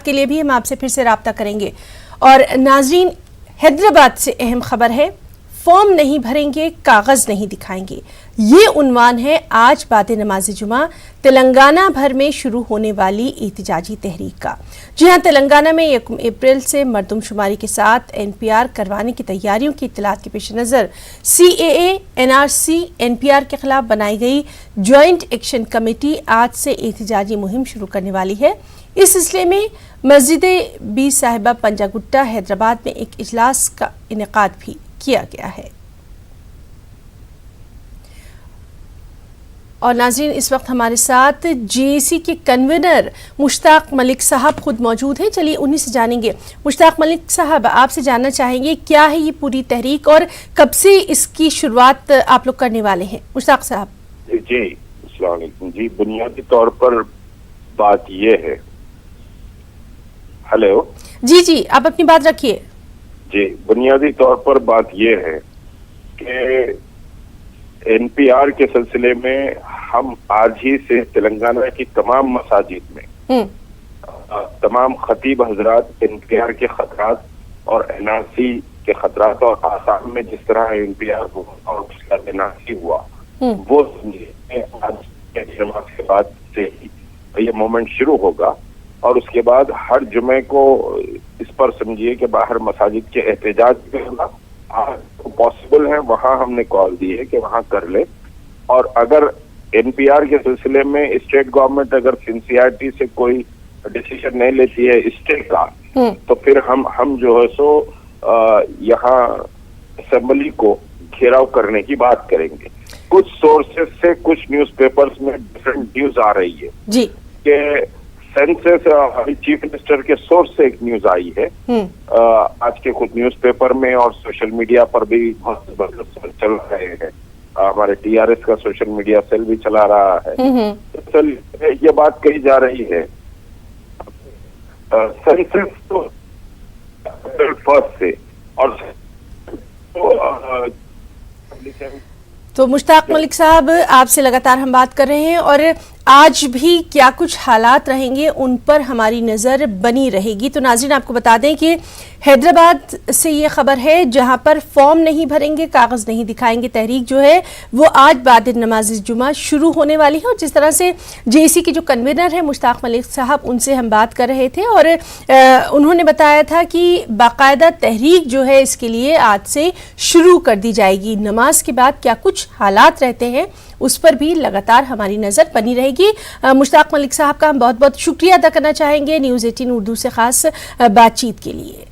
तफसीलात के लिए भी हम आपसे फिर से राब्ता करेंगे। और नाजरीन, हैदराबाद से अहम खबर है, फॉर्म नहीं भरेंगे, कागज नहीं दिखाएंगे, ये उन्वान है आज बाद नमाज जुमा तेलंगाना भर में शुरू होने वाली एहतजाजी तहरीक का। जी हां, तेलंगाना में 1 अप्रैल से मरदमशुमारी के साथ NPR करवाने की तैयारियों की इत्तलात के पेश नज़र CAA, NRC, NPR के खिलाफ बनाई गई ज्वाइंट एक्शन कमेटी आज से एहतजाजी मुहिम शुरू करने वाली है। इस सिलसिले में मस्जिद बी साहिबा पंजागुट्टा हैदराबाद में एक इजलास का इनेकाद भी किया गया है। और नाज़रीन, इस वक्त हमारे साथ JAC के कन्वीनर मुश्ताक मलिक साहब खुद मौजूद हैं। चलिए उन्हीं से जानेंगे। मुश्ताक मलिक साहब, आपसे जानना चाहेंगे क्या है ये पूरी तहरीक और कब से इसकी शुरुआत आप लोग करने वाले हैं? मुश्ताक साहब। जी अस्सलाम वालेकुम। जी, बुनियादी तौर पर बात ये है। हेलो जी, आप अपनी बात रखिए। जी, बुनियादी तौर पर बात ये है कि NPR के सिलसिले में हम आज ही से तेलंगाना की तमाम मसाजिद में तमाम खतीब हजरात NPR के खतरात और NRC के खतरात और आसाम में जिस तरह NPR और उसका NRC हुआ वो समझिए आज के बाद से ही ये मोमेंट शुरू होगा। और उसके बाद हर जुमे को इस पर समझिए कि बाहर मसाजिद के एहतजाज भी होगा। तो पॉसिबल है वहां हमने कॉल दी है कि वहां कर ले। और अगर NPR के सिलसिले में स्टेट गवर्नमेंट अगर सिंसियरिटी से कोई डिसीजन नहीं लेती है स्टेट का, तो फिर हम जो है सो यहाँ असेंबली को घेराव करने की बात करेंगे। कुछ सोर्सेस से कुछ न्यूज़पेपर्स में डिफरेंट न्यूज आ रही है जी कि सेंसस अभी चीफ मिनिस्टर के सोर्स से एक न्यूज आई है आज के खुद न्यूज़पेपर में और सोशल मीडिया पर भी बहुत जबरदस्त चल रहे हैं। हमारे TRS का सोशल मीडिया सेल भी चला रहा है। तो ये बात कही जा रही है सेंसस तो फर्स्ट से और तो मुश्ताक मलिक साहब, आपसे लगातार हम बात कर रहे हैं और आज भी क्या कुछ हालात रहेंगे उन पर हमारी नज़र बनी रहेगी। तो नाज़रीन, आपको बता दें कि हैदराबाद से ये खबर है जहां पर फॉर्म नहीं भरेंगे, कागज़ नहीं दिखाएंगे तहरीक जो है वो आज बाद नमाज जुमा शुरू होने वाली है। और जिस तरह से JAC के जो कन्वीनर है मुश्ताक मलिक साहब, उनसे हम बात कर रहे थे और उन्होंने बताया था कि बाकायदा तहरीक जो है इसके लिए आज से शुरू कर दी जाएगी। नमाज के बाद क्या कुछ हालात रहते हैं उस पर भी लगातार हमारी नज़र बनी रहेगी। मुश्ताक मलिक साहब का हम बहुत बहुत शुक्रिया अदा करना चाहेंगे न्यूज़ 18 उर्दू से खास बातचीत के लिए।